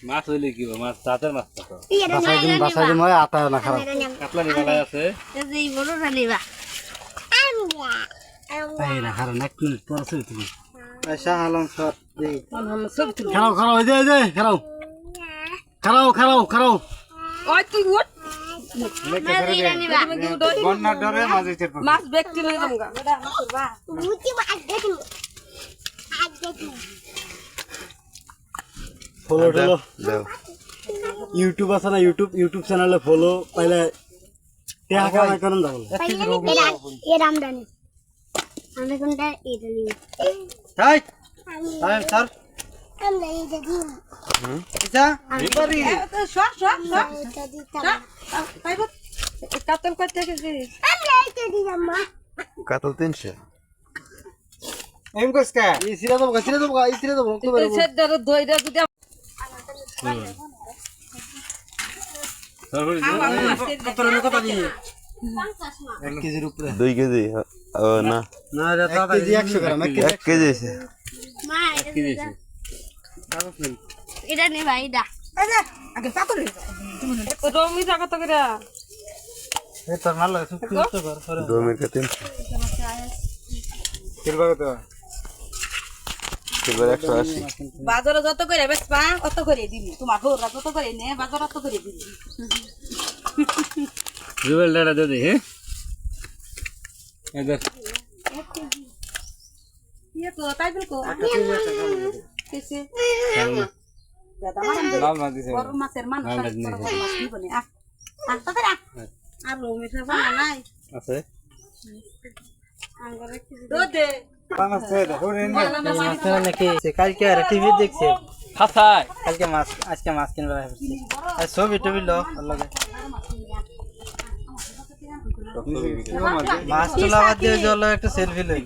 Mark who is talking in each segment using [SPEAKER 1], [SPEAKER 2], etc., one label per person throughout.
[SPEAKER 1] মাছ হইলে কি মাছ চাতের মাছ তো
[SPEAKER 2] বাসায় ময় আটা না খারাপ
[SPEAKER 1] কাতলা নিবালাই আছে
[SPEAKER 3] এই বড় রানিবা
[SPEAKER 2] এই না খারাপ এক মিনিট পর আছে তুমি
[SPEAKER 4] শাহ আলম সর
[SPEAKER 2] খারাপ খারাপ এই যে খারাপ খারাপ খারাপ খারাপ
[SPEAKER 3] ওই তুই উঠ
[SPEAKER 4] বন্যার ডরে মাঝে চেপে
[SPEAKER 3] মাছ ব্যক্তি লই যামগা
[SPEAKER 2] ফলো টলো ইউটিউব আছে না ইউটিউব চ্যানেলে ফলো পাইলে টাকা কামাই করেন দাও
[SPEAKER 4] তাই তাই স্যার আচ্ছা বিপারি
[SPEAKER 3] সর পাইব কাতল করতে গেছি
[SPEAKER 5] কাতল 300
[SPEAKER 4] এম কস কা
[SPEAKER 2] এই সিরা দেবো রক্ত বের হবে
[SPEAKER 3] সেদার দইরা যদি
[SPEAKER 4] কত কথা দিয়ে
[SPEAKER 2] 1 কেজির উপরে
[SPEAKER 5] 2 কেজি না
[SPEAKER 4] না
[SPEAKER 2] 1 কেজি 100 গ্রাম
[SPEAKER 5] 1 কেজি আছে
[SPEAKER 3] মা
[SPEAKER 1] কি দিয়েছে
[SPEAKER 3] এটা নে ভাই দা আগে পাতল রমি জায়গা তো করে
[SPEAKER 4] এ তোর মাল সুক্তি তো কর
[SPEAKER 5] 2 মিনিট 300
[SPEAKER 4] কিরবা কত
[SPEAKER 5] এবার 180
[SPEAKER 3] বাজারে যত করে বেচবা অত করে দিবি তোমার হোরা যত করে নে বাজার অত করে দিবি
[SPEAKER 1] জুবেল দাদা দে হ্যাঁ এদের
[SPEAKER 3] ये तो ताई बिल को कैसे दादा
[SPEAKER 4] লাল মাছ দিছে
[SPEAKER 3] বড় মাছের মানুষ মাছ কি বনে আ তো করে আর লো মিঠা বানা নাই
[SPEAKER 1] আছে
[SPEAKER 3] আঙ্গরে কি দে
[SPEAKER 4] মাছ ছে দে ওরে নে
[SPEAKER 3] মাছ
[SPEAKER 4] নাকি কালকে আর টিভি দেখছে
[SPEAKER 1] খাসায়
[SPEAKER 4] কালকে মাছ আজকে মাছ কিনবা ভাবছি আর ছবি টবি লো লাগে মাছ তোলা বাদ দিয়ে জল একটা সেলফি লই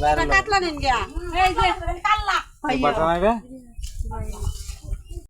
[SPEAKER 4] বাইরে
[SPEAKER 3] কাটলা নিন গিয়া এই যে কাল্লা
[SPEAKER 4] বাটা মাইবে